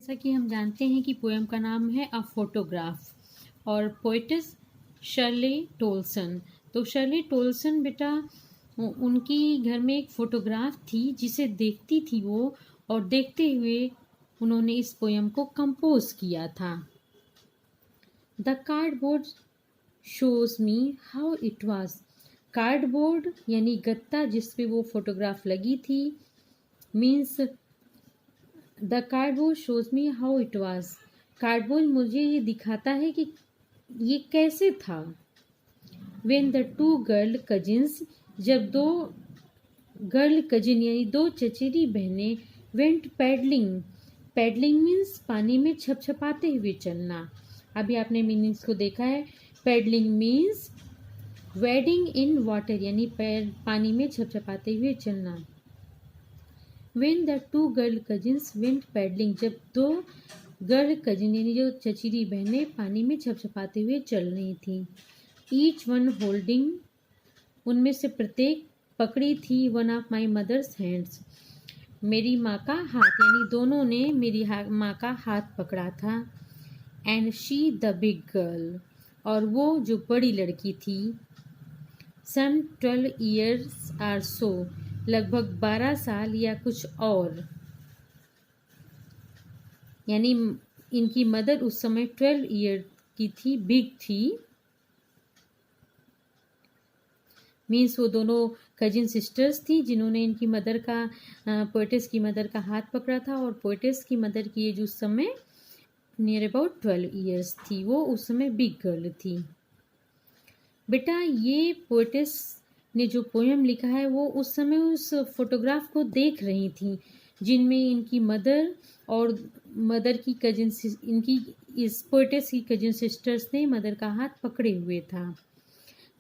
जैसा कि हम जानते हैं कि पोएम का नाम है अ फोटोग्राफ और पोइटिस शर्ले टोल्सन। तो शर्ले टोल्सन बेटा उनकी घर में एक फोटोग्राफ थी जिसे देखती थी वो, और देखते हुए उन्होंने इस पोएम को कंपोज किया था। The cardboard shows me how it was. Cardboard यानी गत्ता जिस पे वो फोटोग्राफ लगी थी, means the cardboard shows me how it was. Cardboard मुझे ये दिखाता है कि ये कैसे था। When the two girl cousins, जब दो गर्ल कजिन यानी दो चचेरी बहनें वेंट पैडलिंग। पैडलिंग मीन्स पानी में छपछपाते हुए चलना। अभी आपने मीनिंग्स को देखा है। Paddling means wading in water यानी पानी में छपछपाते हुए चलना। When the two girl cousins went paddling, जब दो गर्ल कजिन यानी जो चचेरी बहनें पानी में छपछपाते हुए चल रही थी। ईच वन होल्डिंग, उनमें से प्रत्येक पकड़ी थी one of my mother's hands, मेरी माँ का हाथ, यानी दोनों ने मेरी माँ का हाथ पकड़ा था। And she the big girl, और वो जो बड़ी लड़की थी। सम 12 years आर सो, लगभग 12 साल या कुछ और, यानी इनकी मदर उस समय 12 ईयर की थी, बिग थी। मीन्स वो दोनों कजिन सिस्टर्स थी जिन्होंने इनकी मदर का पोएटिस की मदर का हाथ पकड़ा था, और पोएटिस की मदर की एज उस समय नियर अबाउट 12 ईयर्स थी। वो उस समय बिग गर्ल थी। बेटा ये पोएटिस ने जो पोएम लिखा है वो उस समय उस फोटोग्राफ को देख रही थी जिनमें इनकी मदर और मदर की कजिन, इनकी इस पोएटिस की कजिन सिस्टर्स ने मदर का हाथ पकड़े हुए था।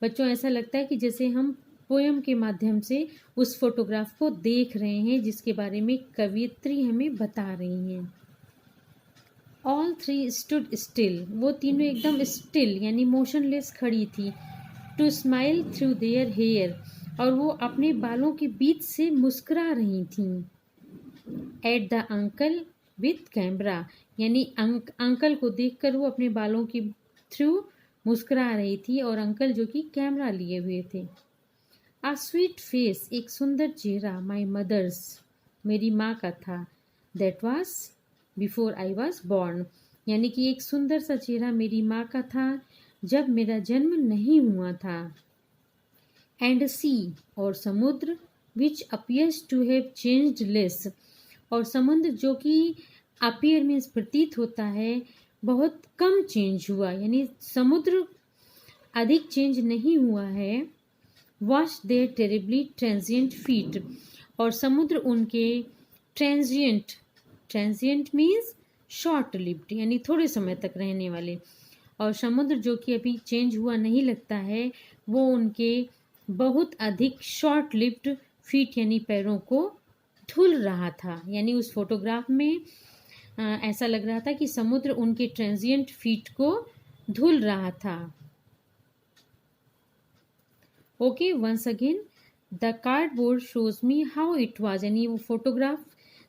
बच्चों ऐसा लगता है कि जैसे हम पोएम के माध्यम से उस फोटोग्राफ को देख रहे हैं जिसके बारे में कवियत्री हमें बता रही हैं। ऑल थ्री स्टूड स्टिल, वो तीनों एकदम स्टिल यानी मोशनलेस खड़ी थी। To smile through their hair, और वो अपने बालों के बीच से मुस्कुरा रही थीं। At the uncle with camera, यानी अंकल को देखकर वो अपने बालों के थ्रू मुस्कुरा रही थी, और अंकल जो कि कैमरा लिए हुए थे। आ स्वीट फेस, एक सुंदर चेहरा, माई मदर्स, मेरी माँ का था। That was before I was born, यानी कि एक सुंदर सा चेहरा मेरी माँ का था जब मेरा जन्म नहीं हुआ था। एंड सी, और समुद्र, which appears to have changed less, और समुद्र जो कि अपीयर मीन्स प्रतीत होता है बहुत कम चेंज हुआ, यानी समुद्र अधिक चेंज नहीं हुआ है। Watch their terribly transient feet, और समुद्र उनके ट्रांजिएंट मीन्स शॉर्ट लिव्ड यानी थोड़े समय तक रहने वाले, और समुद्र जो कि अभी चेंज हुआ नहीं लगता है वो उनके बहुत अधिक शॉर्ट लिव्ड फीट यानी पैरों को धुल रहा था। यानी उस फोटोग्राफ में ऐसा लग रहा था कि समुद्र उनके ट्रांजिएंट फीट को धुल रहा था। Okay, once again, the cardboard shows me how it was, यानी वो फोटोग्राफ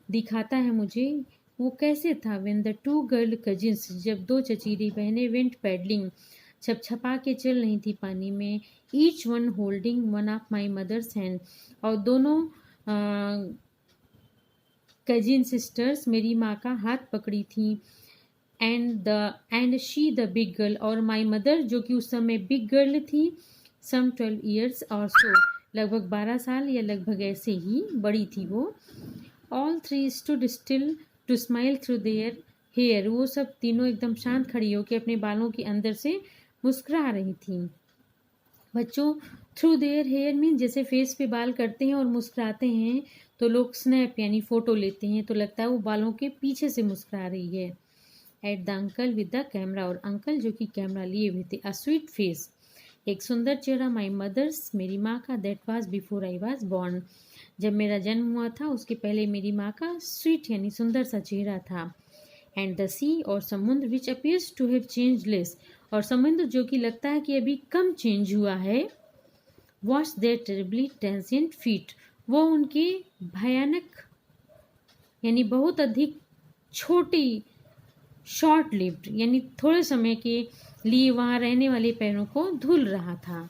दिखाता है मुझे वो कैसे था। When the two girl cousins, जब दो चचेरी बहनें वेंट पैडलिंग, छपछपा के चल रही थी पानी में। Each one holding one of my mother's hand, और दोनों कजिन सिस्टर्स मेरी माँ का हाथ पकड़ी थी। And she the big girl, और माई मदर जो कि उस समय बिग गर्ल थी, सम 12 years और सो, लगभग 12 साल या लगभग ऐसे ही बड़ी थी वो। All three stood still to smile through their hair, वो सब तीनों एकदम शांत खड़ी होकर अपने बालों के अंदर से मुस्कुरा रही थी। बच्चों, थ्रू देयर हेयर मीन जैसे फेस पे बाल करते हैं और मुस्कुराते हैं तो लोग स्नैप यानी फोटो लेते हैं, तो लगता है वो बालों के पीछे से मुस्कुरा रही है। At the uncle with the camera, और अंकल जो कि कैमरा लिए हुए थे। अ स्वीट फेस, एक सुंदर चेहरा, माई मदर्स, मेरी माँ का। That was before I was born, जब मेरा जन्म हुआ था उसके पहले मेरी माँ का स्वीट यानी सुंदर सा चेहरा था। एंड द सी, और समुद्र, which appears to have change less, और समुद्र जो कि लगता है कि अभी कम चेंज हुआ है। Watch their terribly transient feet, वो उनके भयानक यानी बहुत अधिक छोटी शॉर्ट लिव्ड यानी थोड़े समय के लिए वहाँ रहने वाले पैरों को धुल रहा था।